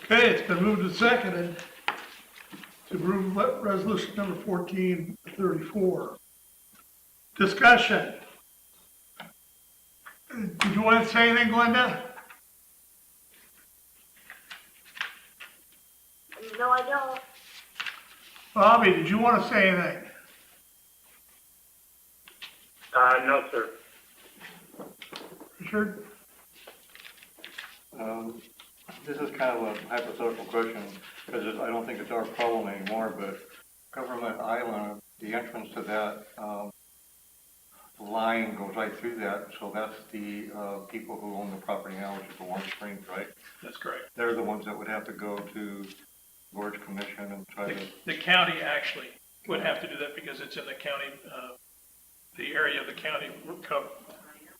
Okay, it's been moved and seconded to approve resolution number 1434. Discussion. Did you want to say anything, Glenda? No, I don't. Bobby, did you want to say anything? No, sir. Richard? This is kind of a hypothetical question because I don't think it's our problem anymore, but Government Island, the entrance to that line goes right through that. So that's the people who own the property now, which is the Warm Springs, right? That's correct. They're the ones that would have to go to Gorge Commission and try to... The county actually would have to do that because it's in the county, the area of the county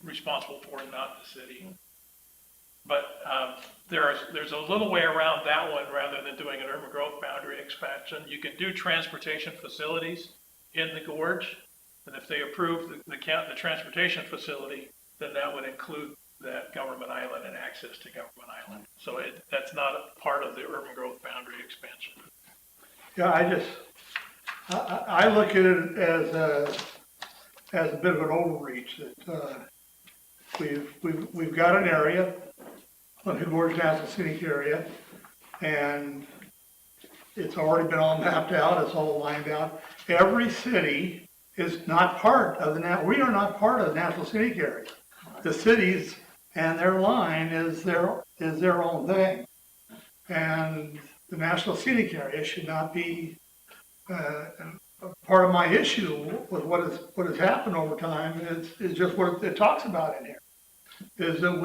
responsible for, not the city. But there's a little way around that one rather than doing an urban growth boundary expansion. You can do transportation facilities in the gorge, and if they approve the transportation facility, then that would include that Government Island and access to Government Island. So that's not a part of the urban growth boundary expansion. Yeah, I look at it as a bit of an overreach that we've got an area, the Gorge National Scenic Area, and it's already been all mapped out, it's all lined out. Every city is not part of we are not part of the National Scenic Area. The cities and their line is their own thing. And the National Scenic Area should not be part of my issue with what has happened over time is just what it talks about in here. Is that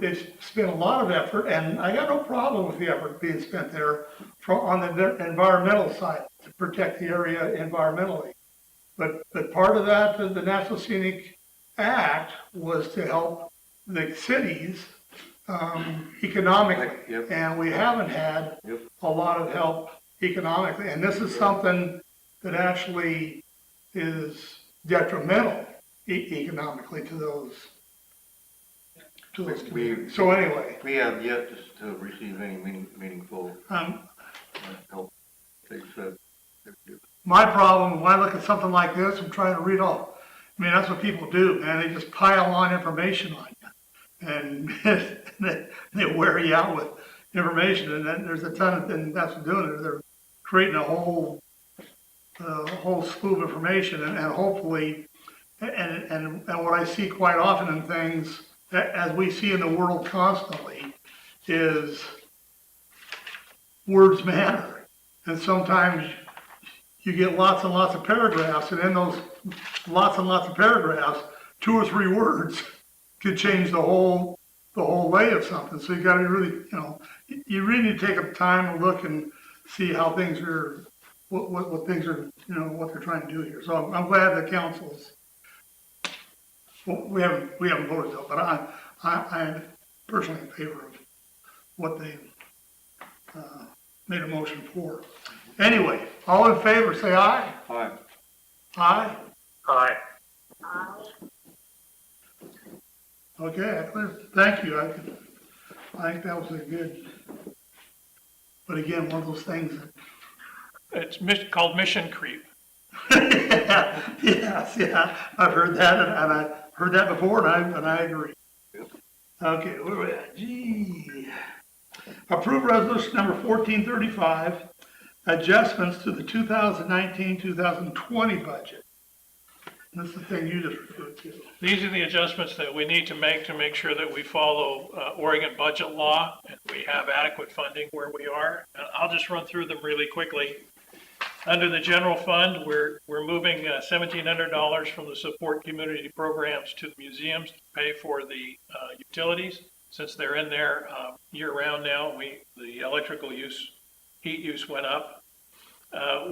they've spent a lot of effort, and I got no problem with the effort being spent there on the environmental side to protect the area environmentally. But part of that, the National Scenic Act, was to help the cities economically, Yep. and we haven't had a lot of help economically. And this is something that actually is detrimental economically to those communities. So anyway, We have yet to receive any meaningful help. They said they would do. my problem when I look at something like this, I'm trying to read all. I mean, that's what people do, man. They just pile on information on you, and they wear you out with information. And then there's a ton of, and that's what they're doing. They're creating a whole slew of information, and hopefully, and what I see quite often in things, as we see in the world constantly, is words matter. And sometimes you get lots and lots of paragraphs, and in those lots and lots of paragraphs, 2 or 3 words could change the whole way of something. So you got to really, you really need to take a time and look and see how things are, what things are, what they're trying to do here. So I'm glad the council's. Well, we haven't voted though, but I'm personally in favor of what they made a motion for. Anyway, all in favor, say aye. Aye. Aye. Aye. Okay, thank you. I think that was a good, but again, one of those things that. It's called mission creep. Yes, yeah, I've heard that, and I heard that before, and I agree. Yep. Okay, where are we at? Gee. Approve resolution number 1435, adjustments to the 2019-2020 budget. That's the thing you just referred to. These are the adjustments that we need to make sure that we follow Oregon budget law and we have adequate funding where we are. And I'll just run through them really quickly. Under the general fund, we're moving $1,700 from the support community programs to the museums to pay for the utilities. Since they're in there year-round now, the electrical heat use went up.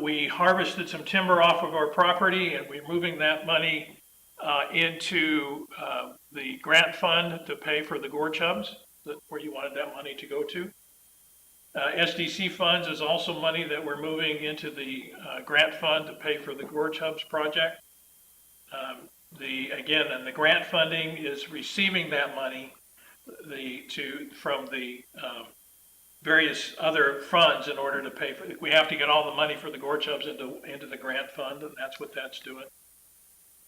We harvested some timber off of our property, and we're moving that money into the grant fund to pay for the gorge hubs, where you wanted that money to go to. SDC funds is also money that we're moving into the grant fund to pay for the gorge hubs project. And the grant funding is receiving that money from the various other funds in order to pay for, we have to get all the money for the gorge hubs into the grant fund, and that's what that's doing.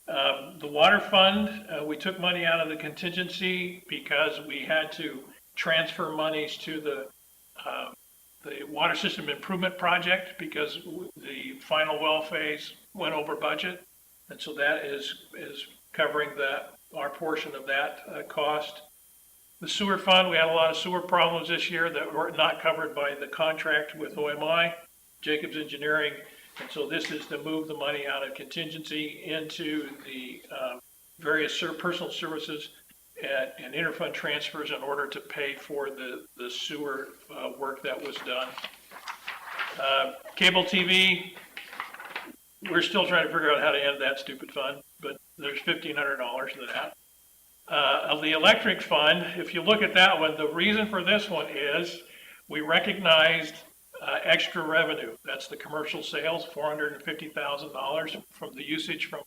The water fund, we took money out of the contingency because we had to transfer monies to the water system improvement project because the final well phase went over budget. And so that is covering our portion of that cost. The sewer fund, we had a lot of sewer problems this year that were not covered by the contract with OMI, Jacobs Engineering. And so this is to move the money out of contingency into the various personal services and interfund transfers in order to pay for the sewer work that was done. Cable TV, we're still trying to figure out how to end that stupid fund, but there's $1,500 to that. Of the electric fund, if you look at that one, the reason for this one is we recognized extra revenue. That's the commercial sales, $450,000 from the usage from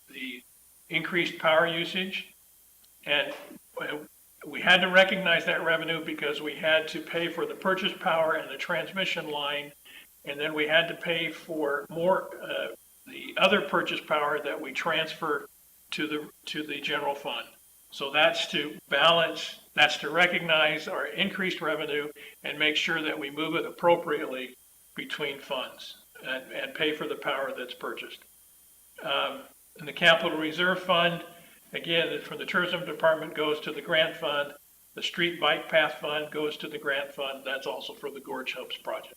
the increased power usage. And we had to recognize that revenue because we had to pay for the purchase power and the transmission line. And then we had to pay for more, the other purchase power that we transfer to the general fund. So that's to balance, that's to recognize our increased revenue and make sure that we move it appropriately between funds and pay for the power that's purchased. And the capital reserve fund, again, from the tourism department goes to the grant fund. The street bike path fund goes to the grant fund. That's also for the Gorge Hubs project.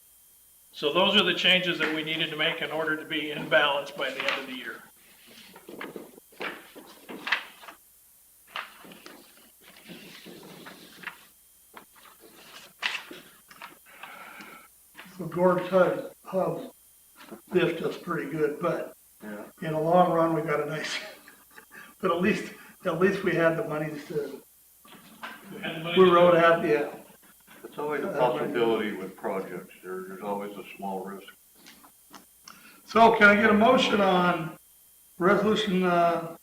So those are the changes that we needed to make in order to be in balance by the end of the year. So Gorge Hubs biffed us pretty good, but Yeah. in the long run, we got a nice, but at least we had the monies to, we wrote out, yeah. It's always a possibility with projects. There's always a small risk. So can I get a motion on resolution, I'll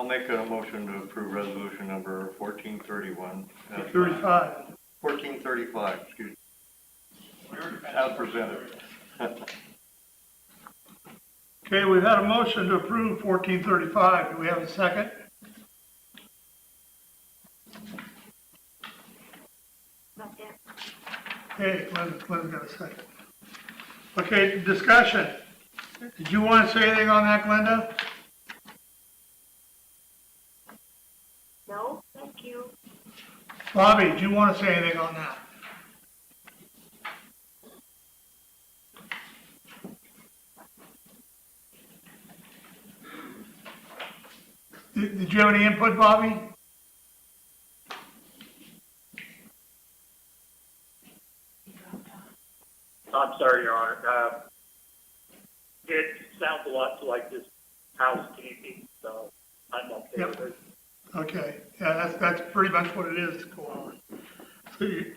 make a motion to approve resolution number 1431. 35? 1435, excuse me. As presented. Okay, we've had a motion to approve 1435. Do we have a second? Okay, Glenn's got a second. Okay, discussion. Did you want to say anything on that, Glenda? No, thank you. Bobby, do you want to say anything on that? Did you have any input, Bobby? I'm sorry, Your Honor. It sounds a lot like this housekeeping, so I'm okay with it. Okay, yeah, that's pretty much what it is going on.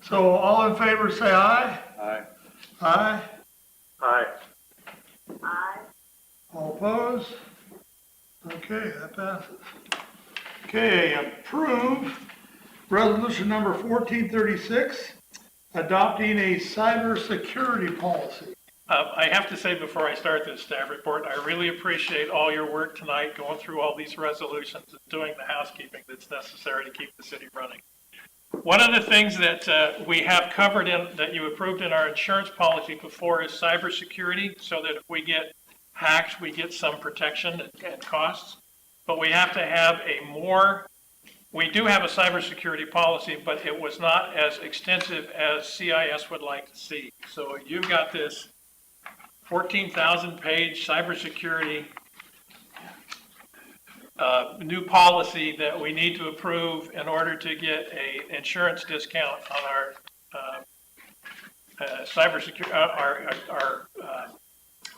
So all in favor, say aye. Aye. Aye. Aye. Aye. All opposed? Okay, that passes. Okay, approve resolution number 1436, adopting a cybersecurity policy. I have to say before I start this staff report, I really appreciate all your work tonight, going through all these resolutions and doing the housekeeping that's necessary to keep the city running. One of the things that we have covered that you approved in our insurance policy before is cybersecurity, so that if we get hacked, we get some protection and costs. But we have to have we do have a cybersecurity policy, but it was not as extensive as CIS would like to see. So you've got this 14,000 page cybersecurity new policy that we need to approve in order to get a insurance discount on our cybersecurity, our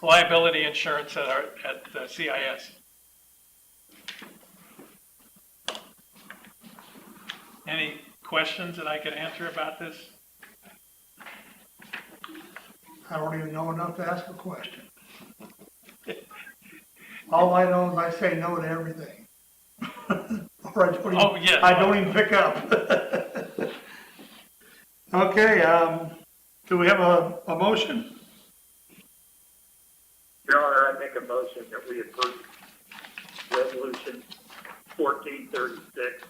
liability insurance at CIS. Any questions that I could answer about this? I don't even know enough to ask a question. All I know is I say no to everything. Or I don't even, Oh, yes. I don't even pick up. Okay, do we have a motion? Your Honor, I make a motion that we approve resolution 1436.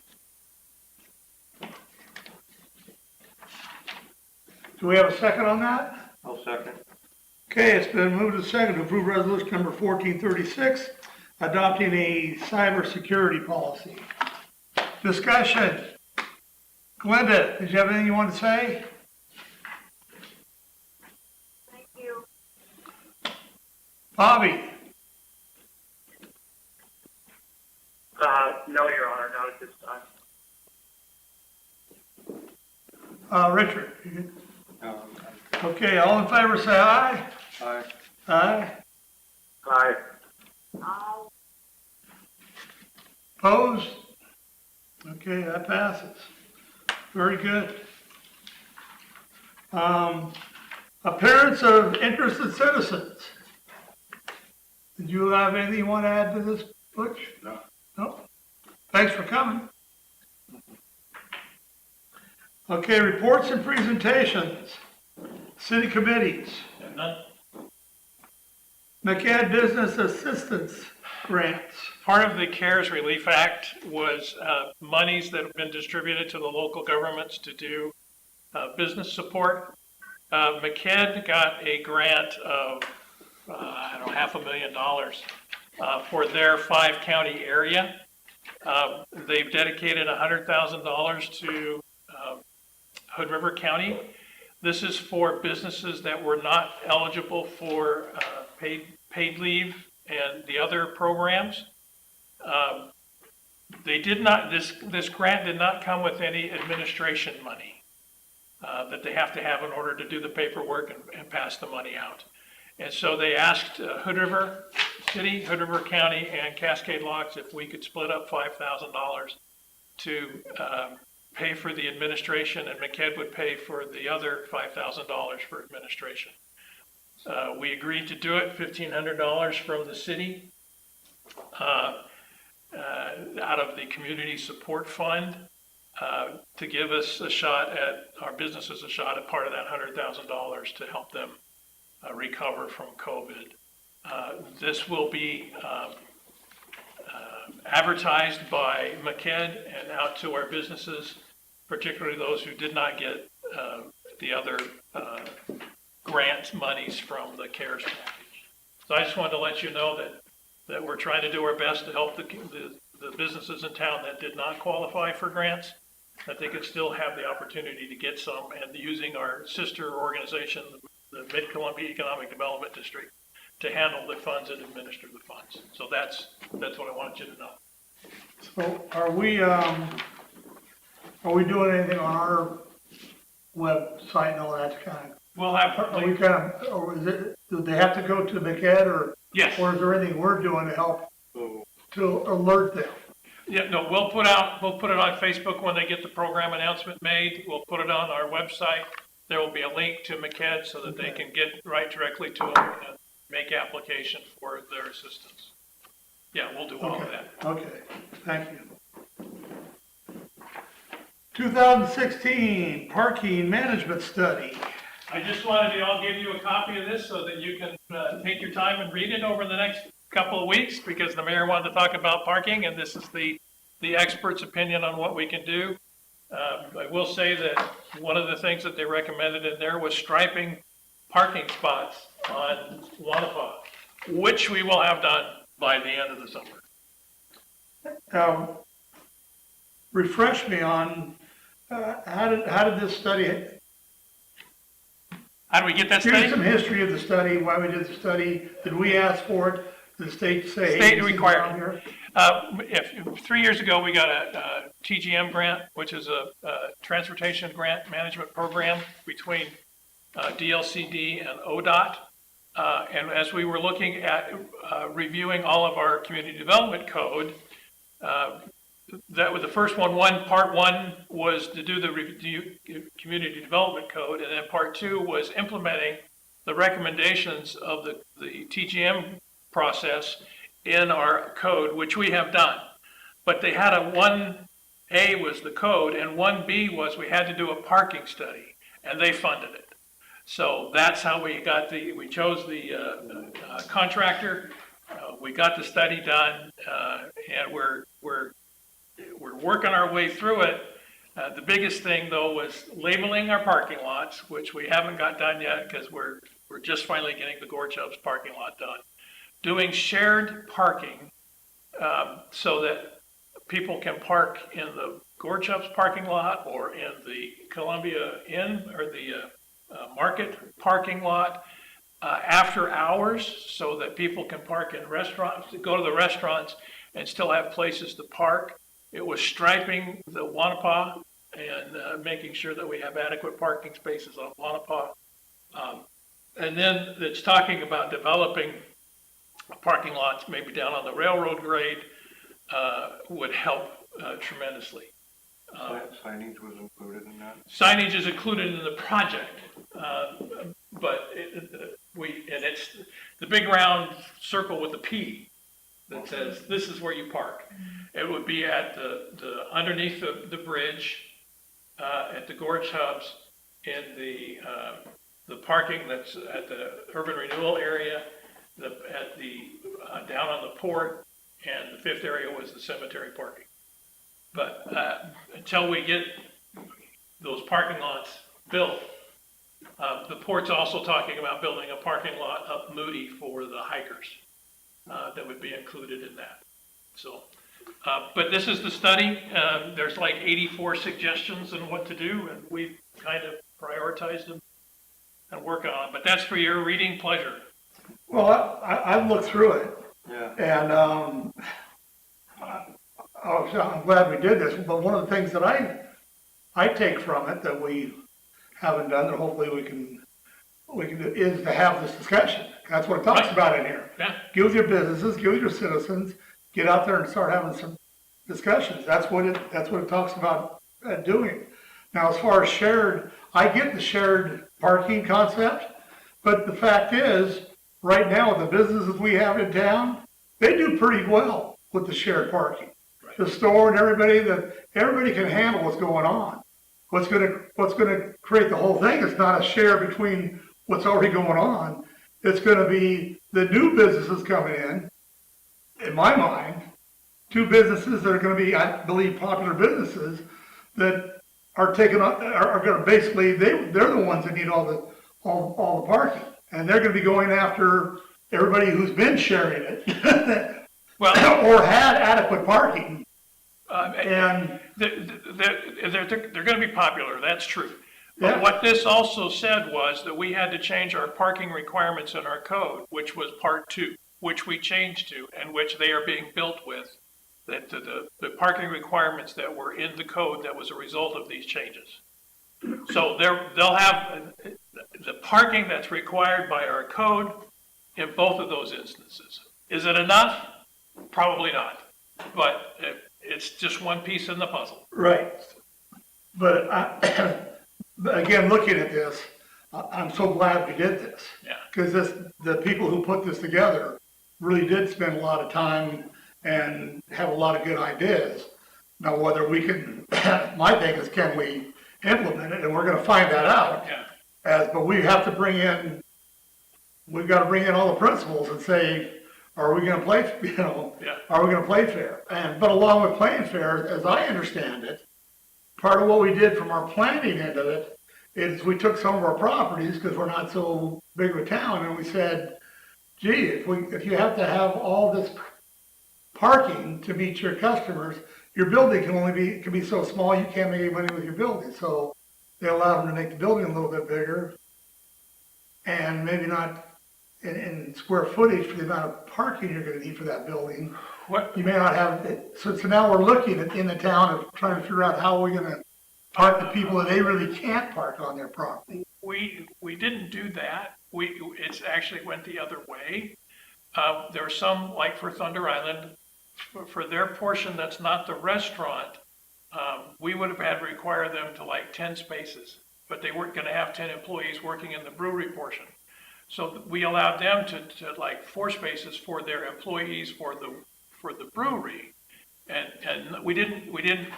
Do we have a second on that? I'll second. Okay, it's been moved and seconded to approve resolution number 1436, adopting a cybersecurity policy. Discussion. Glenda, did you have anything you want to say? Thank you. Bobby? No, Your Honor, not at this time. Richard? Um, Okay, all in favor say aye. Aye. Aye. Aye. Aye. Opposed? Okay, that passes. Very good. Appearance of interested citizens. Did you have anything you want to add to this, Butch? No. No? Thanks for coming. Okay, reports and presentations. City committees. None. McCad Business Assistance Grants. Part of the CARES Relief Act was monies that have been distributed to the local governments to do business support. McCad got a grant of, $500,000 for their 5-county area. They've dedicated $100,000 to Hood River County. This is for businesses that were not eligible for paid leave and the other programs. They did not, this grant did not come with any administration money that they have to have in order to do the paperwork and pass the money out. And so they asked Hood River City, Hood River County, and Cascade Locks if we could split up $5,000 to pay for the administration, and McCad would pay for the other $5,000 for administration. We agreed to do it, $1,500 from the city out of the Community Support Fund to give us a shot at, our businesses a shot at part of that $100,000 to help them recover from COVID. This will be advertised by McCad and out to our businesses, particularly those who did not get the other grant monies from the CARES package. So I just wanted to let you know that we're trying to do our best to help the businesses in town that did not qualify for grants, that they could still have the opportunity to get some, and using our sister organization, the Mid-Columbia Economic Development District, to handle the funds and administer the funds. So that's what I wanted you to know. So are we doing anything on our website and all that kind of? We'll have, Are we kind of, or is it, do they have to go to McCad or yes. is there anything we're doing to help So, to alert them? Yeah, no, we'll put it on Facebook when they get the program announcement made. We'll put it on our website. There will be a link to McCad so that they can get right directly to them and make application for their assistance. Yeah, we'll do all of that. Okay, thank you. 2016 Parking Management Study. I just wanted to all give you a copy of this so that you can take your time and read it over the next couple of weeks, because the mayor wanted to talk about parking, and this is the expert's opinion on what we can do. I will say that one of the things that they recommended in there was striping parking spots on Wanapa, which we will have done by the end of the summer. Refresh me on, how did this study, How do we get that give me study? some history of the study, why we did the study, did we ask for it, did the state say? hey, State this is required. around here? If 3 years ago, we got a TGM grant, which is a transportation grant management program between DLCD and ODOT. And as we were looking at reviewing all of our community development code, that was the first one. Part one was to do the review community development code, and then part two was implementing the recommendations of the TGM process in our code, which we have done. But they had 1A was the code, and 1B was we had to do a parking study. and they funded it. So that's how we chose the contractor, we got the study done, and we're working our way through it. The biggest thing though was labeling our parking lots, which we haven't got done yet because we're just finally getting the Gorge Hubs parking lot done. Doing shared parking, so that people can park in the Gorge Hubs parking lot or in the Columbia Inn or the Market parking lot after hours, so that people can park in restaurants, go to the restaurants and still have places to park. It was striping the Wanapa and making sure that we have adequate parking spaces on Wanapa. And then it's talking about developing parking lots maybe down on the railroad grade, would help tremendously. Signage was included in that? Signage is included in the project, but it's the big round circle with the P that says this is where you park. It would be at the underneath the bridge, at the Gorge Hubs, in the parking that's at the urban renewal area, at the down on the port, and the fifth area was the cemetery parking. But until we get those parking lots built, the port's also talking about building a parking lot up Moody for the hikers. That would be included in that. So, but this is the study. There's like 84 suggestions on what to do, and we've kind of prioritized them and work on them. But that's for your reading pleasure. Well, I've looked through it, Yeah. and I'm glad we did this, but one of the things that I take from it that we haven't done, that hopefully we can do, is to have this discussion. That's what it talks about in here. Yeah. Get with your businesses, get with your citizens, get out there and start having some discussions. That's what it talks about doing. Now, as far as shared, I get the shared parking concept, but the fact is, right now, the businesses we have in town, they do pretty well with the shared parking. Right. The store and everybody can handle what's going on. What's gonna create the whole thing is not a share between what's already going on. It's gonna be the new businesses coming in my mind, two businesses that are gonna be, I believe, popular businesses that are gonna basically, they're the ones that need all the parking. And they're gonna be going after everybody who's been sharing it, well, or had adequate parking. And they're going to be popular, that's true. But Yeah. what this also said was that we had to change our parking requirements in our code, which was part 2, which we changed to, and which they are being built with. That the parking requirements that were in the code that was a result of these changes. So they'll have the parking that's required by our code in both of those instances. Is it enough? Probably not. But it's just one piece in the puzzle. Right. But but again, looking at this, I'm so glad we did this. Yeah. Because the people who put this together really did spend a lot of time and have a lot of good ideas. Now, whether we can, my thing is, can we implement it? And we're gonna find that out. Yeah. But we've got to bring in all the principles and say, are we gonna play, Yeah. are we gonna play fair? But along with playing fair, as I understand it, part of what we did from our planning end of it is we took some of our properties, because we're not so big of a town, and we said, gee, if you have to have all this parking to meet your customers, your building can be so small, you can't make any money with your building. So they allowed them to make the building a little bit bigger, and maybe not in square footage for the amount of parking you're gonna need for that building. You may not have it. So now we're looking at, in the town, of trying to figure out how we're gonna park the people that they really can't park on their property. We didn't do that. It's actually went the other way. There are some, like for Thunder Island, for their portion that's not the restaurant, we would have had to require them to like 10 spaces, but they weren't gonna have 10 employees working in the brewery portion. So we allowed them to like 4 spaces for their employees for the brewery. And we didn't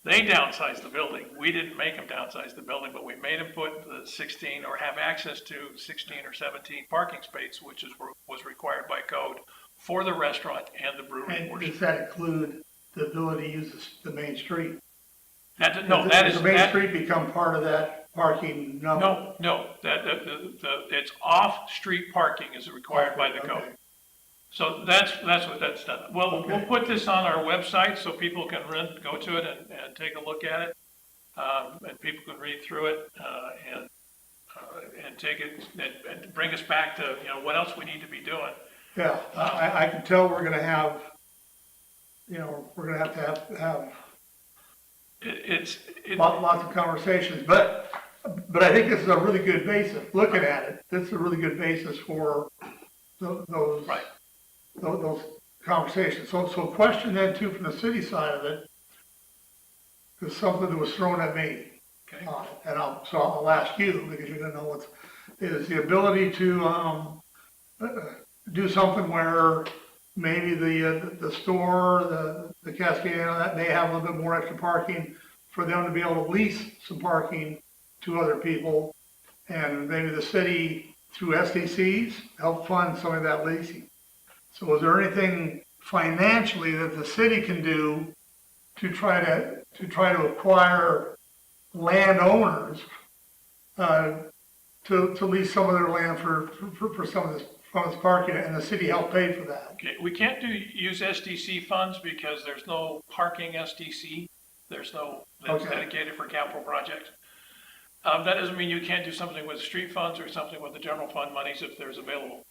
They downsized the building. We didn't make them downsize the building, but we made them put the 16 or have access to 16 or 17 parking spaces, which was required by code for the restaurant and the brewery And portion. does that include the ability to use the main street? No, that is, Does the main that, street become part of that parking number? no, it's off-street parking is required by the code. Okay. So that's what that's done. Well, we'll Okay. put this on our website so people can go to it and take a look at it. And people can read through it, and take it, and bring us back to, what else we need to be doing. Yeah, I can tell we're gonna have, we're gonna have to have It's lots of conversations, but I think this is a really good basis, looking at it, this is a really good basis for those. right. Those conversations. So question then too, from the city side of it, is something that was thrown at me. Okay. And I'll ask you, because you're gonna know is the ability to, do something where maybe the store, the Cascade, that may have a little bit more extra parking for them to be able to lease some parking to other people. And maybe the city through SDCs help fund some of that leasing. So is there anything financially that the city can do to try to acquire landowners, to lease some of their land for some of this parking, and the city help pay for that? Okay, we can't use SDC funds because there's no parking SDC. That's Okay. dedicated for capital projects. That doesn't mean you can't do something with street funds or something with the general fund monies if there's available.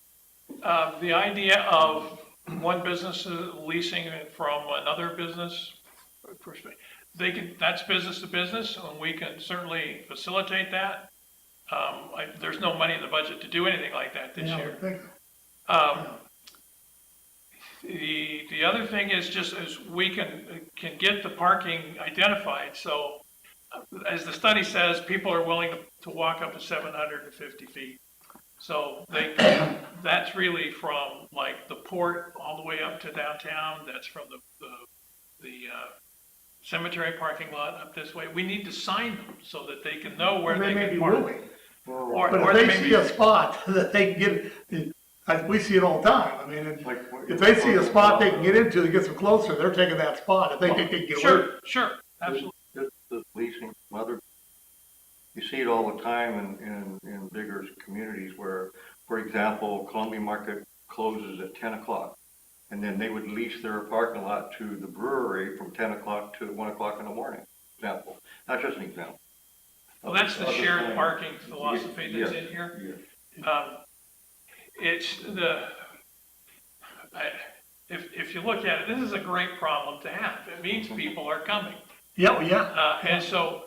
The idea of one business leasing it from another business, that's business to business, and we can certainly facilitate that. There's no money in the budget to do anything like that this Yeah, I year. would think. The other thing is just as we can get the parking identified, so as the study says, people are willing to walk up to 750 feet. So that's really from like the port all the way up to downtown. That's from the cemetery parking lot up this way. We need to sign them so that they can know where They they may can be park. willing, Or but they if they may see a spot that they can get, we see it all the time. I mean, if they see a spot they can get into that gets them closer, they're taking that spot. If they think they can get away. Sure, absolutely. This leasing from other, you see it all the time in bigger communities where, for example, Columbia Market closes at 10 o'clock. And then they would lease their parking lot to the brewery from 10 o'clock to 1 o'clock in the morning, example. That's just an example. Well, that's the Other shared thing- parking philosophy that's Yes, in here. yes. It's if you look at it, this is a great problem to have. It means people are coming. Yeah. And so,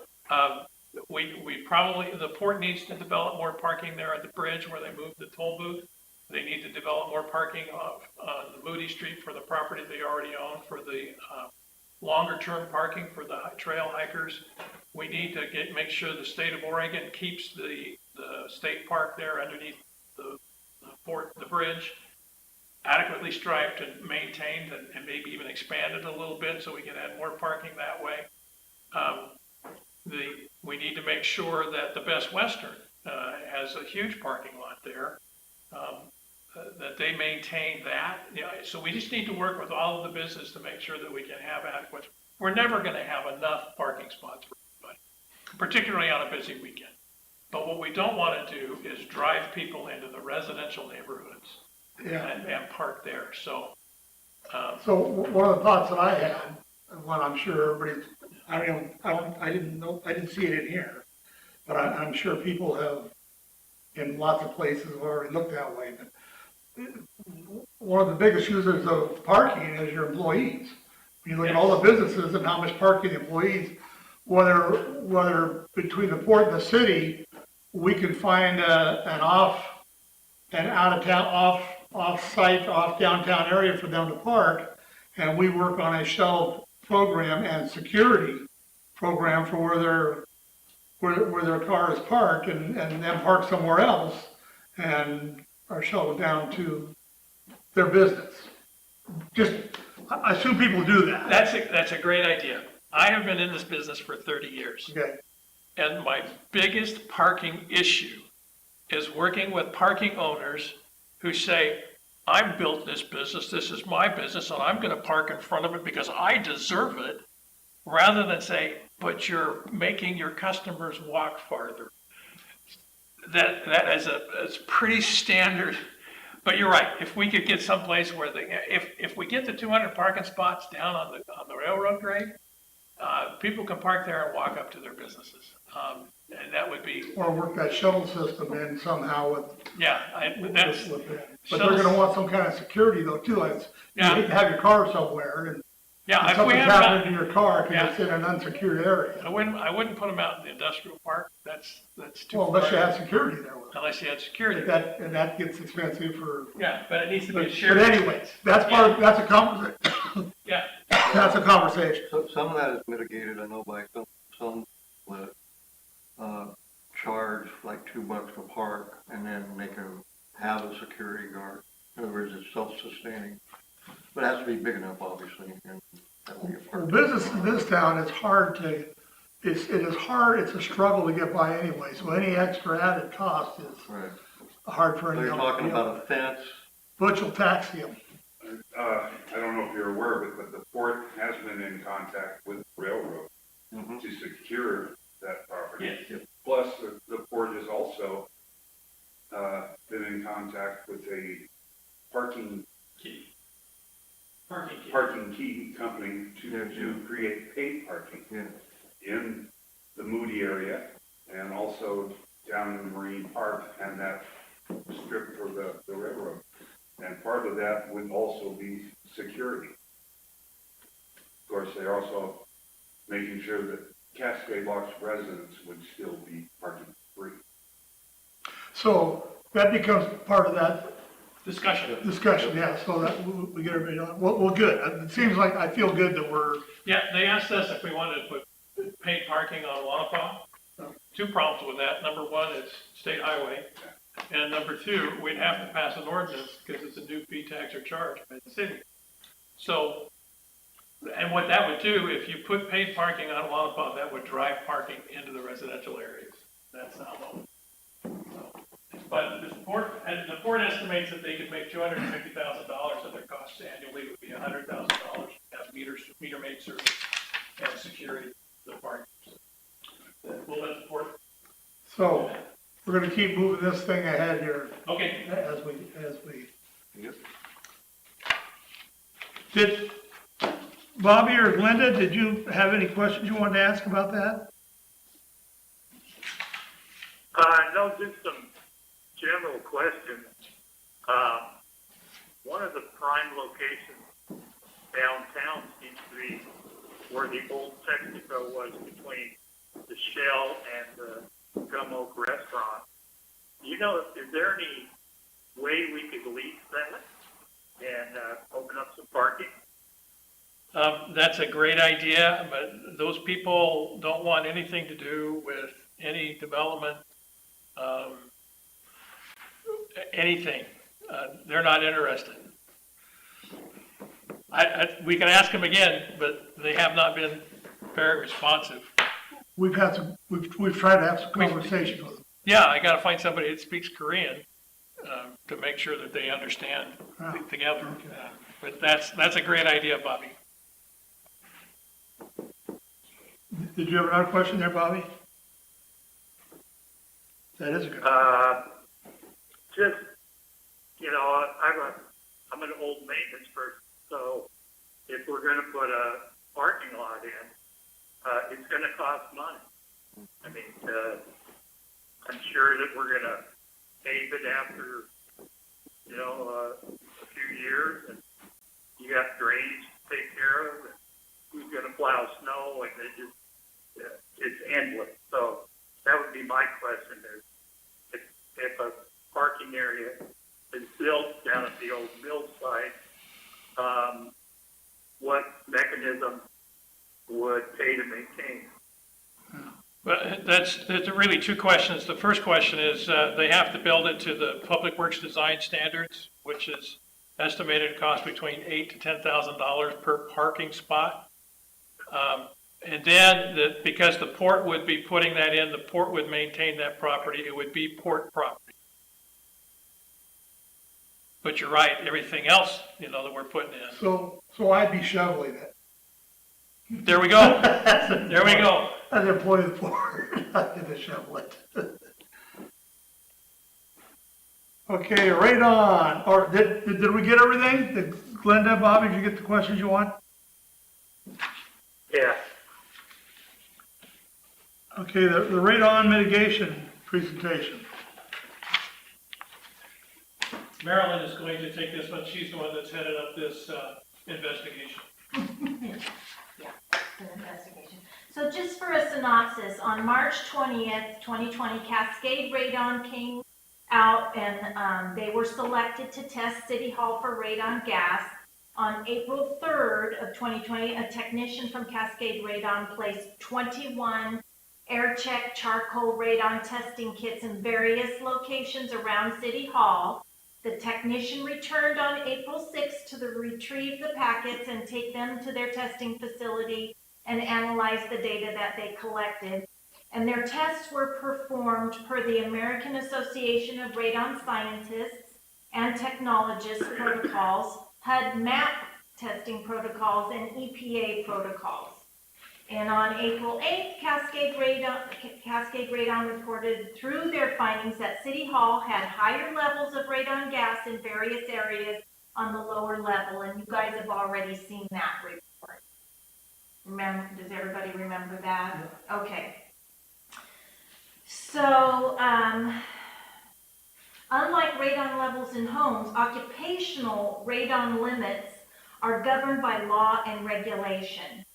we probably, the port needs to develop more parking there at the bridge where they moved the toll booth. They need to develop more parking on the Moody Street for the property they already own, for the longer term parking for the trail hikers. We need to make sure the state of Oregon keeps the state park there underneath the bridge adequately striped and maintained, and maybe even expanded a little bit so we can add more parking that way. We need to make sure that the Best Western has a huge parking lot there, that they maintain that. So we just need to work with all of the business to make sure that we can have adequate. We're never going to have enough parking spots for everybody, particularly on a busy weekend. But what we don't want to do is drive people into the residential neighborhoods and park there. So One of the thoughts that I had, and one I'm sure everybody's, I didn't see it in here, but I'm sure people have, in lots of places, have already looked that way. But one of the biggest users of parking is your employees. When you look at all the businesses and how much parking the employees, whether between the port and the city, we can find an off-site, off-downtown area for them to park, and we work on a shuttle program and security program for where their car is parked, and then park somewhere else, and are shuttled down to their business. I assume people do that. that's a great idea. I have been in this business for 30 years. Okay, And my biggest parking issue is working with parking owners who say, I built this business, this is my business, and I'm gonna park in front of it because I deserve it, rather than say, but you're making your customers walk farther. That is pretty standard, but you're right, if we could get someplace where if we get the 200 parking spots down on the railroad grade, people can park there and walk up to their businesses. And that would be, or work that shuttle system in somehow with, that's, with that. But they're gonna want some kind of security though too, you Yeah. hate to have your car somewhere and yeah, if we something's have, happening to your car, cause Yeah. it's in an unsecured area. I wouldn't put them out in the industrial park, that's too Well, unless you far. have security there with it. Unless you had security. And that gets expensive for, Yeah, but it needs to be a but shared. anyways, that's part of, that's a conversation, Yeah, that's a conversation. So some of that is mitigated, I know, by some that, charge like $2 to park and then make them have a security guard. In other words, it's self-sustaining, but it has to be big enough, obviously, and that would be a Well, part. business in this town is hard to, it is hard, it's a struggle to get by anyway, so any extra added cost is Right. hard for So anyone. you're talking about a fence, Butch will tax you. I don't know if you're aware of it, but the port has been in contact with the railroad mhm, to secure that property. yes, Plus, the port has also been in contact with a parking parking key. key company Yeah, to create paid parking yeah, in the Moody area and also down in the Marine Park and that strip for the railroad. And part of that would also be security. Of course, they're also making sure that Cascade Box residents would still be parking free. So that becomes part of that Discussion. discussion, yeah, so that we get everybody on, well, good. It seems like, I feel good that we're, Yeah, they asked us if we wanted to put paid parking on Wampum. Two problems with that. Number one, it's state highway. And number two, we'd have to pass an ordinance because it's a new fee, tax, or charge by the city. So, and what that would do, if you put paid parking on Wampum, that would drive parking into the residential areas. That's not low. But the port estimates that they could make $250,000 of their costs annually. It would be $100,000 to have meter maid service and security the parking. We'll let the port. so, we're gonna keep moving this thing ahead here Okay. as we, yep. did, Bobby or Glenda, did you have any questions you wanted to ask about that? No, just some general questions. One of the prime locations downtown seems to be where the old Texaco was between the Shell and the Gum Oak Restaurant. You know, is there any way we could lease that and open up some parking? That's a great idea, but those people don't want anything to do with any development, anything. They're not interested. We can ask them again, but they have not been very responsive. We've tried to have some conversations with them. Yeah, I gotta find somebody that speaks Korean, to make sure that they understand Ah, together. okay. But that's a great idea, Bobby. Did you have another question there, Bobby? That is a good. Just, you know, I'm an old maintenance person, so if we're gonna put a parking lot in, it's gonna cost money. I mean, I'm sure that we're gonna pave it after, you know, a few years, and you got drainage to take care of, and who's gonna plow snow, and it's endless. So that would be my question is, if a parking area is built down at the old mill site, what mechanism would pay to maintain? But that's really two questions. The first question is, they have to build it to the Public Works design standards, which is estimated cost between $8,000 to $10,000 per parking spot. And then, because the port would be putting that in, the port would maintain that property, it would be port property. But you're right, everything else, that we're putting in. So I'd be shoveling it. There we go, there we go. As an employee of the board, I get to shovel it. Okay, radon, or did we get everything? Did Glenda, Bobby, did you get the questions you want? Yeah. Okay, the radon mitigation presentation. Marilyn is going to take this one, she's the one that's headed up this investigation. Yeah, an investigation. So just for a synopsis, on March 20th, 2020, Cascade Radon came out and they were selected to test City Hall for radon gas. On April 3rd of 2020, a technician from Cascade Radon placed 21 air check charcoal radon testing kits in various locations around City Hall. The technician returned on April 6th to retrieve the packets and take them to their testing facility and analyze the data that they collected. And their tests were performed per the American Association of Radon Scientists and Technologists protocols, HUD MAP testing protocols, and EPA protocols. And on April 8th, Cascade Radon reported through their findings that City Hall had higher levels of radon gas in various areas on the lower level, and you guys have already seen that report. Does everybody remember that? Yeah. Okay. So, unlike radon levels in homes, occupational radon limits are governed by law and regulation.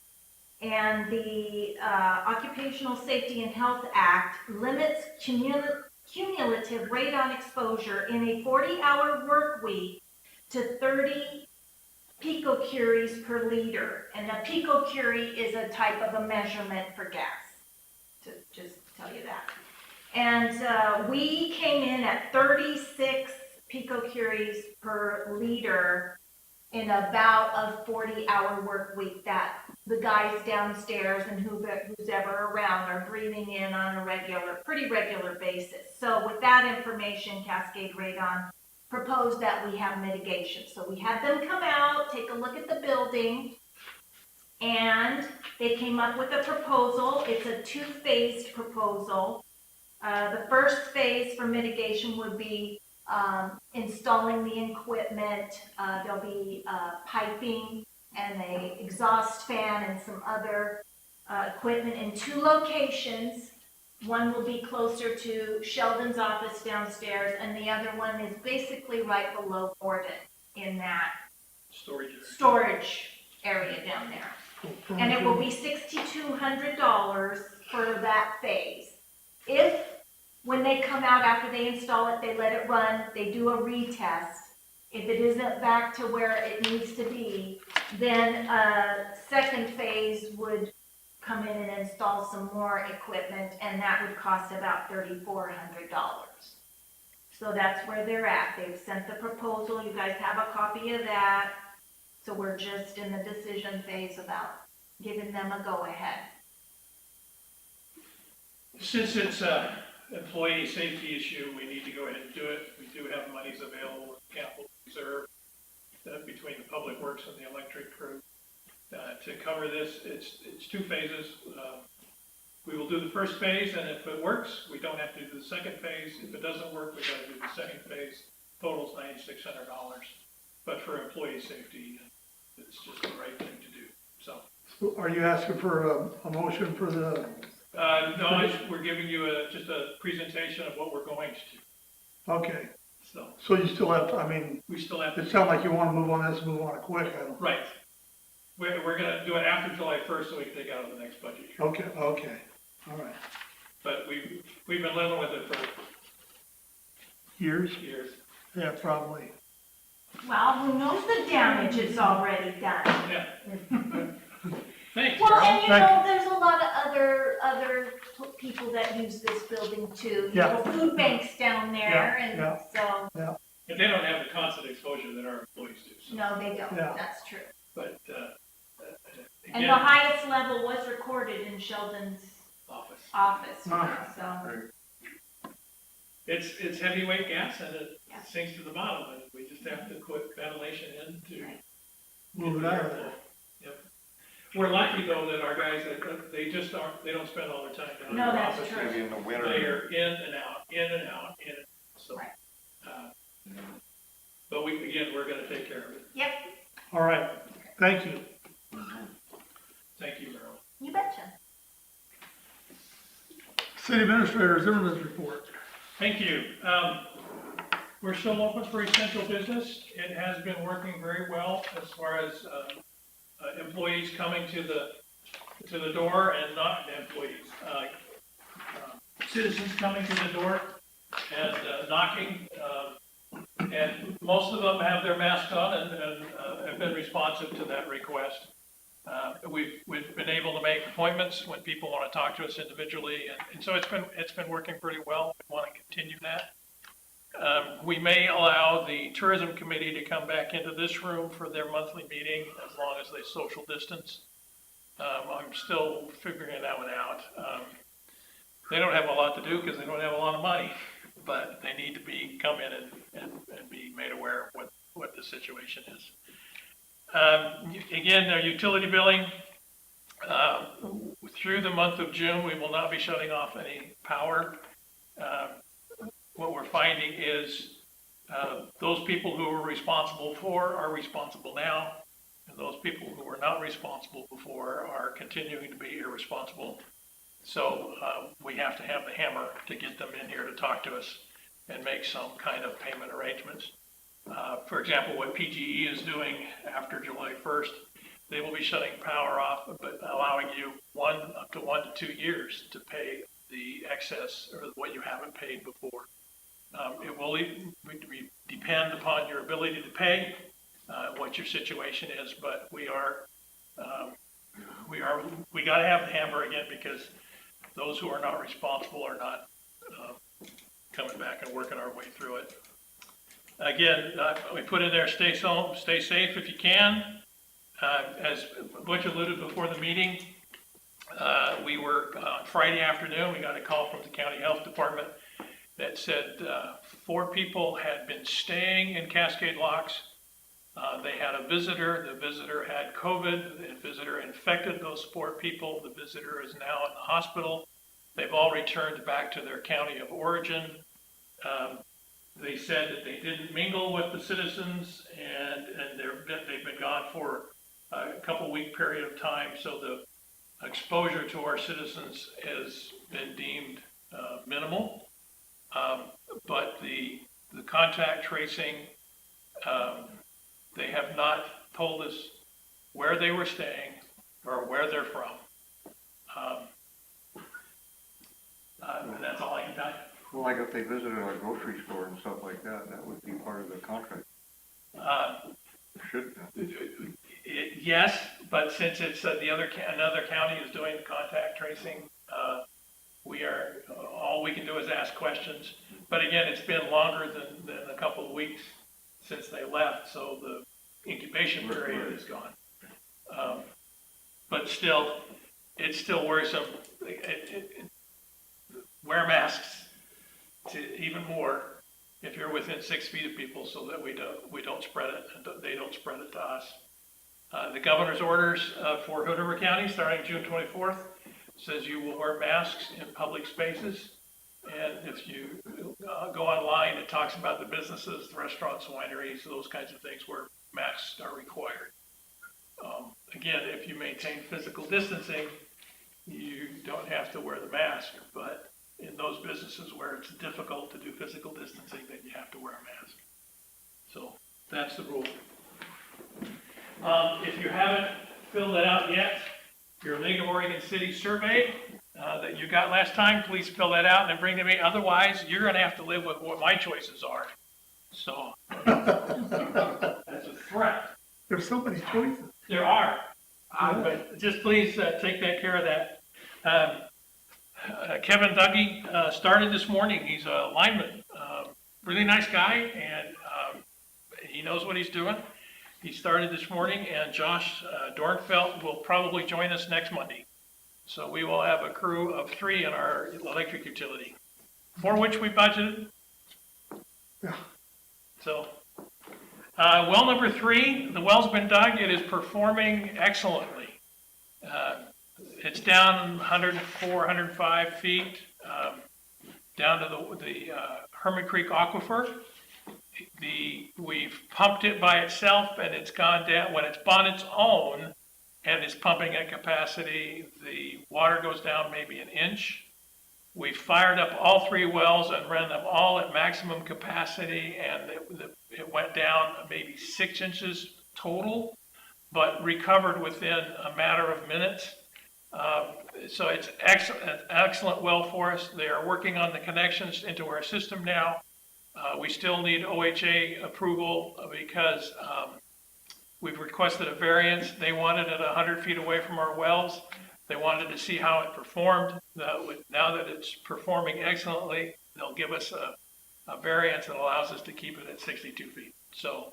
And the Occupational Safety and Health Act limits cumulative radon exposure in a 40-hour work week to 30 picocuries per liter. And a picocurie is a type of a measurement for gas, to just tell you that. And we came in at 36 picocuries per liter in about a 40-hour work week that the guys downstairs and who's ever around are breathing in on a pretty regular basis. So with that information, Cascade Radon proposed that we have mitigation. So we had them come out, take a look at the building, and they came up with a proposal. It's a two-phased proposal. The first phase for mitigation would be installing the equipment. There'll be piping and an exhaust fan and some other equipment in two locations. One will be closer to Sheldon's office downstairs, and the other one is basically right below Gordon in that storage area down there. And it will be $6,200 for that phase. If, when they come out after they install it, they let it run, they do a retest. If it isn't back to where it needs to be, then a second phase would come in and install some more equipment, and that would cost about $3,400. So that's where they're at. They've sent the proposal. You guys have a copy of that. So we're just in the decision phase about giving them a go-ahead. Since it's an employee safety issue, we need to go ahead and do it. We do have monies available in capital reserve between the public works and the electric crew to cover this. It's two phases. We will do the first phase, and if it works, we don't have to do the second phase. If it doesn't work, we got to do the second phase. Total's $9,600. But for employee safety, it's just the right thing to do. So Are you asking for a motion for the? No, we're giving you just a presentation of what we're going to do. Okay. So you still have, we still have to. it sounds like you want to move on this, move on it quick. Right. We're going to do it after July 1st so we can take it out of the next budget year. Okay, all right. But we've been living with it for Years? years. Yeah, probably. Well, who knows the damage it's already done? Yeah. Thanks, Well, Carol. and you Thank know, there's a lot of other people that use this building too. You know, food banks down there, and so, And they don't have the constant exposure that our employees do. So. no, they don't. Yeah. That's true. But And the again, highest level was recorded in Sheldon's office. office, Ah. so. It's heavyweight gas and it Yeah. sinks to the bottom, and we just have to put ventilation in to Move it out of there. Yep. We're lucky though that our guys, they just aren't, they don't spend all their time down in No, the that's office. true. Maybe in the winter. They are in and out, in and out, in and out, so. Right. uh, But we're gonna take care of it. Yep, All right, thank you. Thank you, Marilyn. you betcha. City Administrator Zimmerman's report. Thank you. We're still open for essential business. It has been working very well as far as employees coming to the door and not employees. Citizens coming to the door and knocking. And most of them have their masks on and have been responsive to that request. We've been able to make appointments when people want to talk to us individually, and so it's been working pretty well. We want to continue that. We may allow the tourism committee to come back into this room for their monthly meeting as long as they social distance. I'm still figuring that one out. They don't have a lot to do because they don't have a lot of money, but they need to come in and be made aware of what the situation is. Again, their utility billing, through the month of June, we will not be shutting off any power. What we're finding is those people who were responsible before are responsible now, and those people who were not responsible before are continuing to be irresponsible. So we have to have the hammer to get them in here to talk to us and make some kind of payment arrangements. For example, what PGE is doing after July 1st, they will be shutting power off, but allowing you up to 1 to 2 years to pay the excess or what you haven't paid before. It will depend upon your ability to pay, what your situation is, but we got to have the hammer again because those who are not responsible are not coming back and working our way through it. Again, we put in there, stay safe if you can. As Butch alluded before the meeting, we were on Friday afternoon, we got a call from the county health department that said 4 people had been staying in Cascade locks. They had a visitor, the visitor had COVID, the visitor infected those 4 people, the visitor is now in the hospital. They've all returned back to their county of origin. They said that they didn't mingle with the citizens and they've been gone for a couple week period of time, so the exposure to our citizens has been deemed minimal. But the contact tracing, they have not told us where they were staying or where they're from. And that's all I can tell you. Well, like if they visited our grocery store and stuff like that, that would be part of the contract. Should. Yes, but since it's another county is doing the contact tracing, all we can do is ask questions. But again, it's been longer than a couple of weeks since they left, so the incubation period is gone. But still, it's still worrisome. Wear masks to even more if you're within 6 feet of people, so that we don't spread it and they don't spread it to us. The governor's orders for Hood River County starting June 24th says you will wear masks in public spaces. And if you go online, it talks about the businesses, the restaurants, wineries, those kinds of things where masks are required. Again, if you maintain physical distancing, you don't have to wear the mask, but in those businesses where it's difficult to do physical distancing, then you have to wear a mask. So that's the rule. If you haven't filled that out yet, your League of Oregon Cities survey that you got last time, please fill that out and bring to me. Otherwise, you're going to have to live with what my choices are. So that's a threat. There's so many choices. There are, but just please take that care of that. Kevin Dougie started this morning. He's a lineman, really nice guy, and he knows what he's doing. He started this morning, and Josh Dornfeld will probably join us next Monday. So we will have a crew of 3 in our electric utility, for which we budgeted. Yeah. So, well number 3, the well's been dug. It is performing excellently. It's down 104, 105 feet, down to the Hermit Creek Aquifer. We've pumped it by itself, and it's gone down. When it's on its own and it's pumping at capacity, the water goes down maybe an inch. We fired up all 3 wells and ran them all at maximum capacity, and it went down maybe 6 inches total, but recovered within a matter of minutes. So it's an excellent well for us. They are working on the connections into our system now. We still need OHA approval because we've requested a variance. They wanted it 100 feet away from our wells. They wanted to see how it performed. Now that it's performing excellently, they'll give us a variance that allows us to keep it at 62 feet. So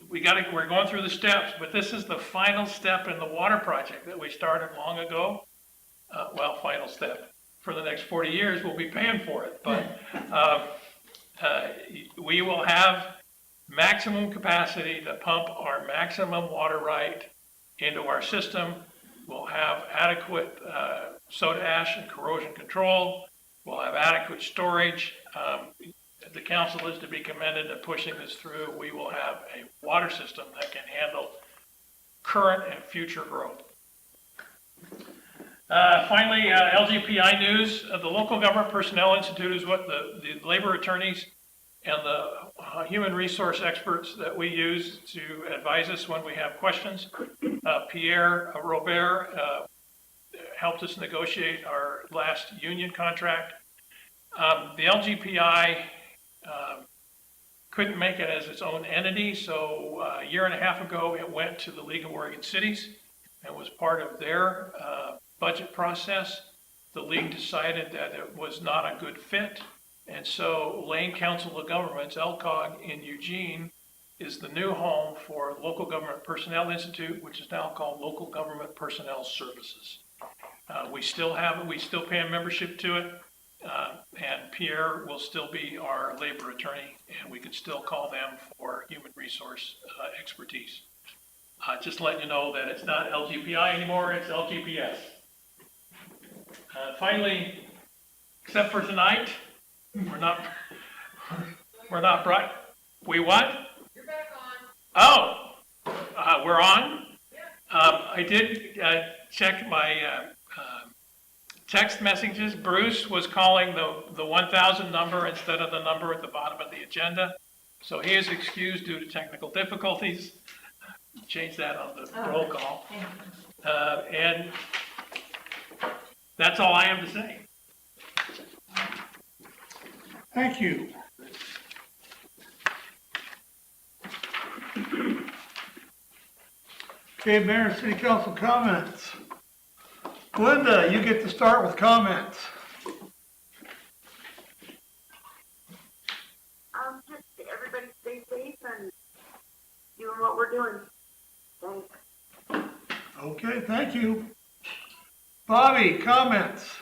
we're going through the steps, but this is the final step in the water project that we started long ago. Final step. For the next 40 years, we'll be paying for it. But we will have maximum capacity to pump our maximum water right into our system. We'll have adequate soda ash and corrosion control. We'll have adequate storage. The council is to be commended in pushing this through. We will have a water system that can handle current and future growth. Finally, LGPI news. The Local Government Personnel Institute is what the labor attorneys and the human resource experts that we use to advise us when we have questions. Pierre Robert helped us negotiate our last union contract. The LGPI couldn't make it as its own entity, so a year and a half ago it went to the League of Oregon Cities and was part of their budget process. The league decided that it was not a good fit, and so Lane Council of Governments, LCOG, in Eugene is the new home for Local Government Personnel Institute, which is now called Local Government Personnel Services. We still pay a membership to it, and Pierre will still be our labor attorney, and we can still call them for human resource expertise. Just letting you know that it's not LGPI anymore, it's LGPS. Finally, except for tonight, we're not bright. We what? You're back on. Oh, we're on? I did check my text messages. Bruce was calling the 1,000 number instead of the number at the bottom of the agenda. So he is excused due to technical difficulties. Change that on the roll call. And that's all I have to say. Thank you. Okay, Mayor and City Council comments. Linda, you get to start with comments. Just everybody stay safe and doing what we're doing. Thanks. Okay, thank you. Bobby, comments.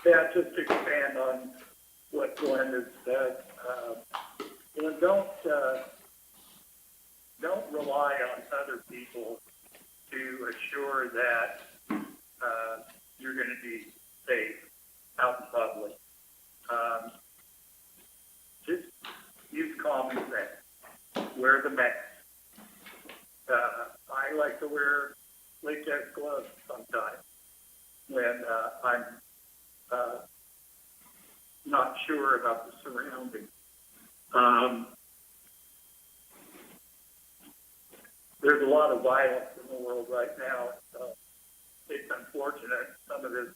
Yeah, just to expand on what Glenn has said, don't rely on other people to assure that you're going to be safe out in public. Just use common sense. Wear the mask. I like to wear latex gloves sometimes when I'm not sure about the surroundings. There's a lot of violence in the world right now. It's unfortunate. Some of this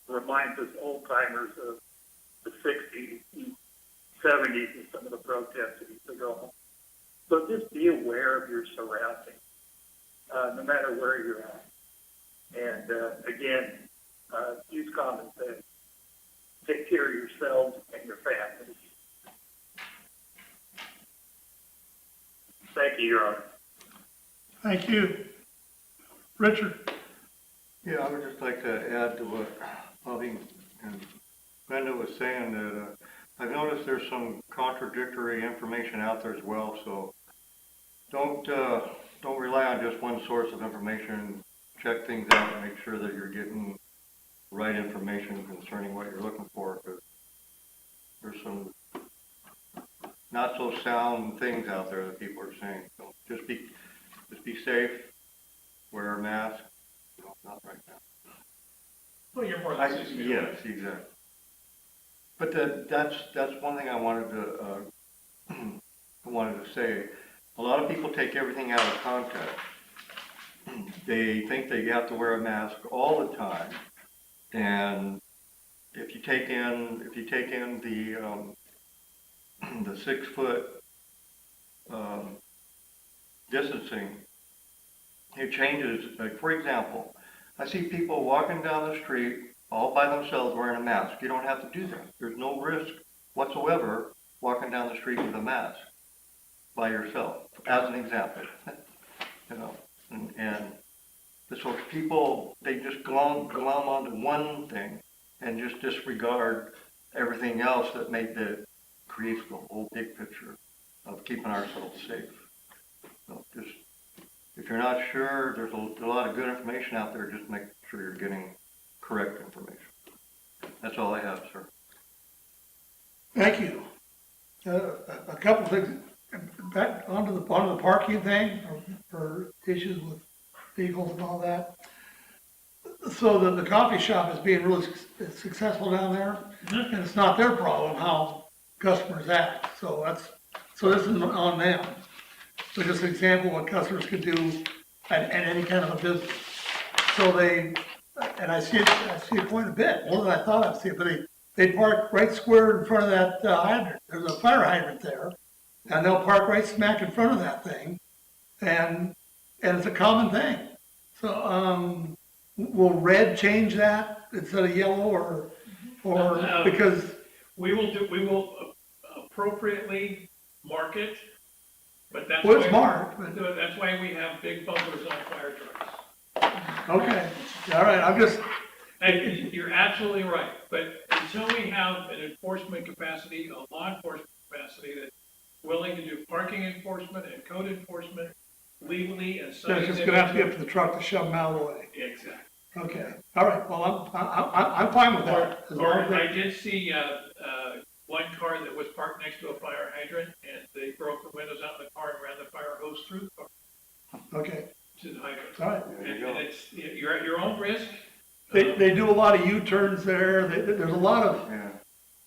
reminds us old timers of the 60s and 70s and some of the protests that used to go on. So just be aware of your surroundings, no matter where you're at. And again, use common sense. Take care of yourselves and your families. Thank you, Your Honor. Thank you. Richard? Yeah, I would just like to add to what Bobby and Brenda was saying that, I've noticed there's some contradictory information out there as well, so don't rely on just one source of information. Check things out and make sure that you're getting the right information concerning what you're looking for, because there's some not so sound things out there that people are saying. So just be safe, wear a mask, not right now. Well, you're more than 60 feet away. Yes, exactly. But that's one thing I wanted to say. A lot of people take everything out of context. They think that you have to wear a mask all the time, and if you take in the 6 foot distancing, it changes. Like, for example, I see people walking down the street all by themselves wearing a mask. You don't have to do that. There's no risk whatsoever walking down the street with a mask by yourself, as an example. And so people, they just glom onto one thing and just disregard everything else that creates the whole big picture of keeping ourselves safe. So just, if you're not sure, there's a lot of good information out there. Just make sure you're getting correct information. That's all I have, sir. Thank you. A couple things, back onto the parking thing, or issues with vehicles and all that. So the coffee shop is being really successful down there, and it's not their problem how customers act. So this is on them. So just an example of what customers could do at any kind of a business. So and I see it quite a bit, more than I thought I'd see it, but they park right square in front of that hydrant. There's a fire hydrant there, and they'll park right smack in front of that thing, and it's a common thing. So, will red change that instead of yellow, or because We will appropriately mark it, but that's well, why. it's marked. But, That's why we have big bumpers on fire trucks. okay, all right. I'm just And you're absolutely right, but until we have an enforcement capacity, a law enforcement capacity that's willing to do parking enforcement and code enforcement legally and so. it's just gonna have to be up to the truck to shove them out of the way. Exactly. Okay, all right. Well, I'm fine with that. As long Or as they- I did see, one car that was parked next to a fire hydrant, and they broke the windows out of the car and ran the fire hose through the car Okay, to the hydrant. all right. There you And go. you're at your own risk. They do a lot of U-turns there. There's a lot of, Yeah.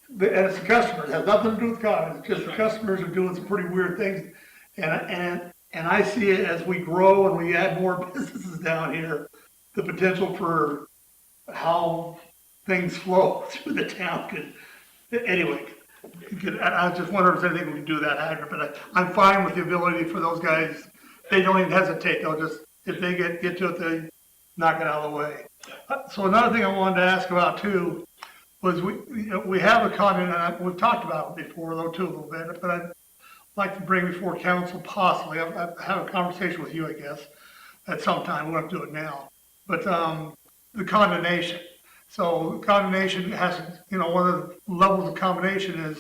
and it's the customers. It has nothing to do with cars. It's just the customers are doing some pretty weird things. And I see it as we grow and we add more businesses down here, the potential for how things flow through the town could, anyway. I was just wondering if there's anything we can do that hydrant, but I'm fine with the ability for those guys. They don't even hesitate. They'll just, if they get to it, they knock it out of the way. So another thing I wanted to ask about too was we have a comment, and we've talked about it before though too a little bit, but I'd like to bring before council possibly. I have a conversation with you, I guess, at some time. We don't have to do it now, but the condemnation. So condemnation has, one of the levels of condemnation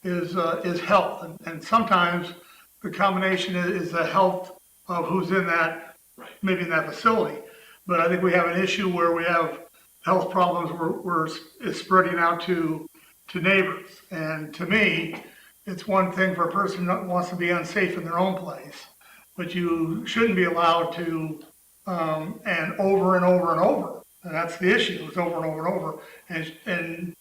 is health, and sometimes the combination is the health of who's in that, maybe in that facility. But I think we have an issue where we have health problems where it's spreading out to neighbors. And to me, it's one thing for a person that wants to be unsafe in their own place, but you shouldn't be allowed to, and over and over and over. And that's the issue, it's over and over and over. And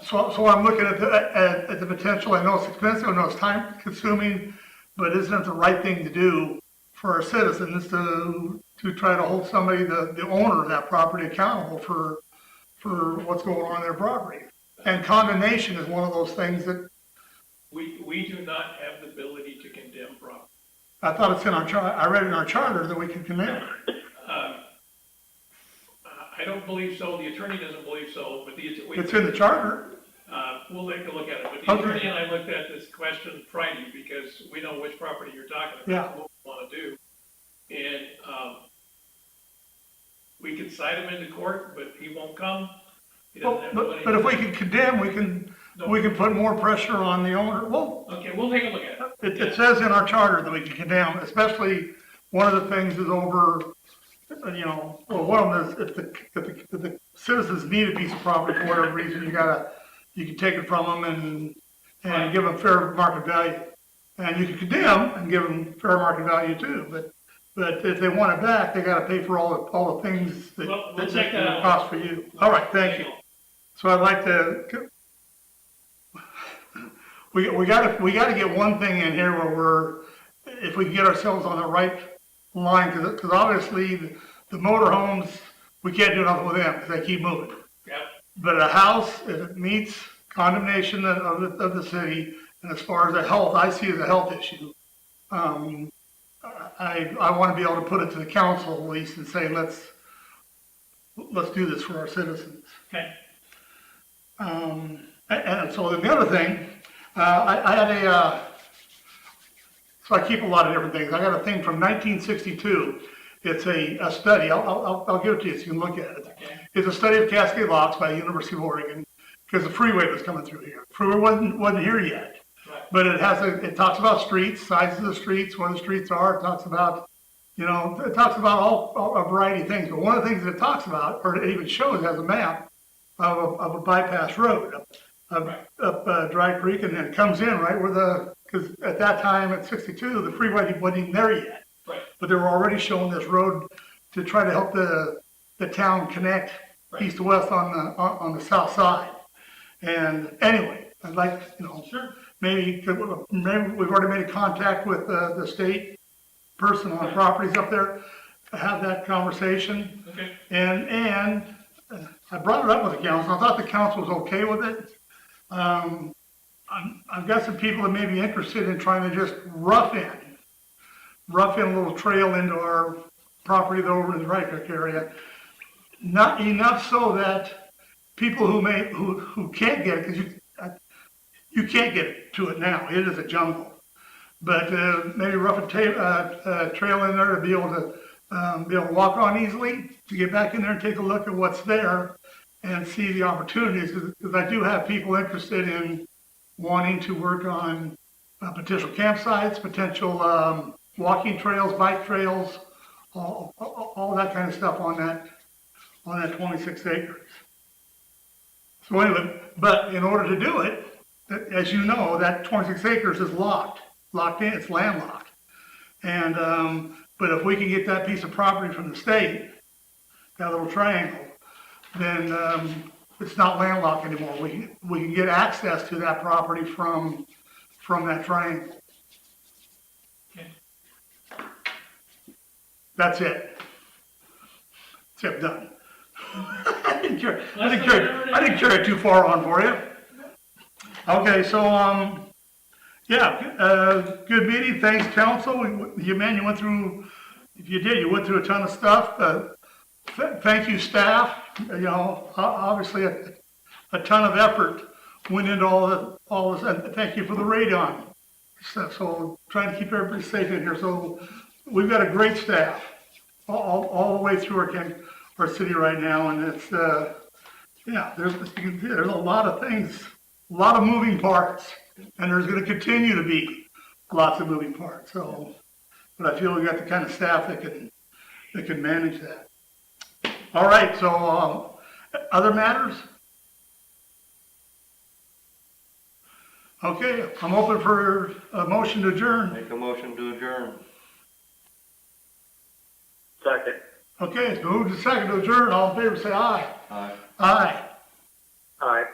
so I'm looking at the potential. I know it's expensive, I know it's time consuming, but isn't it the right thing to do for our citizens to try to hold somebody, the owner of that property, accountable for what's going on in their property? And condemnation is one of those things that We do not have the ability to condemn property. I thought it's in our I read in our charter that we can condemn. I don't believe so, the attorney doesn't believe so, but It's in the charter. we'll take a look at it, but the Okay. attorney and I looked at this question Friday, because we know which property you're talking about, Yeah. and what we wanna do. And, we could cite him into court, but he won't come. He doesn't have the money. But if we can condemn, we can put more pressure on the owner. Well, Okay, we'll take a look at it. it says in our charter that we can condemn, especially one of the things is over, well, one of them is if the citizens need a piece of property for whatever reason, you can take it from them and give them fair market value. And you can condemn and give them fair market value too, but if they want it back, they gotta pay for all the things that We'll check that out. cost for you. All right, thank you. So I'd like to, we gotta get one thing in here where if we can get ourselves on the right line, cause obviously the motor homes, we can't do nothing with them, cause they keep moving. Yep. But a house, if it meets condemnation of the city, and as far as a health, I see it as a health issue. I wanna be able to put it to the council at least and say, let's do this for our citizens. Okay. And so the other thing, I had so I keep a lot of different things. I got a thing from 1962. It's a study. I'll give it to you so you can look at it. Okay. It's a study of Cascade locks by the University of Oregon, because the freeway was coming through here. Freeway wasn't here yet. Right. But it talks about streets, sizes of the streets, where the streets are. It talks about, it talks about all a variety of things. But one of the things that it talks about, or it even shows as a map of a bypass road up Dry Creek, and then it comes in right where because at that time at 62, the freeway wasn't even there yet. Right. But they were already showing this road to try to help the town connect east to west on the south side. And anyway, I'd like, Sure. maybe we've already made a contact with the state person on properties up there to have that conversation. Okay. And I brought it up with the council. I thought the council was okay with it. I've got some people that may be interested in trying to just rough in a little trail into our property over in the Dry Creek area. Not enough so that people who can't get it, because you can't get to it now. It is a jungle. But maybe rough a trail in there to be able to walk on easily, to get back in there and take a look at what's there and see the opportunities. Because I do have people interested in wanting to work on potential campsites, potential walking trails, bike trails, all that kind of stuff on that 26 acres. So anyway, but in order to do it, as you know, that 26 acres is locked in, it's landlocked. And, but if we can get that piece of property from the state, that little triangle, then it's not landlocked anymore. We can get access to that property from that triangle. Okay. That's it. That's it, done. I didn't carry it too far on for you. Okay, so, good meeting. Thanks, council. You went through, if you did, you went through a ton of stuff. Thank you, staff. Obviously a ton of effort went into all this, and thank you for the radon stuff. So trying to keep everybody safe in here. So we've got a great staff all the way through our city right now, and it's there's a lot of things, a lot of moving parts, and there's going to continue to be lots of moving parts. So, but I feel we got the kind of staff that can manage that. All right. So, other matters? Okay, I'm open for a motion to adjourn. Make a motion to adjourn. Second. Okay, it's moved to second to adjourn. All in favor, say aye. Aye. Aye. Aye.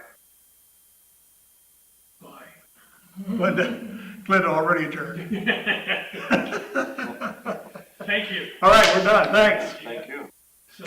Glenda already adjourned. Thank you. All right, we're done. Thanks. Thank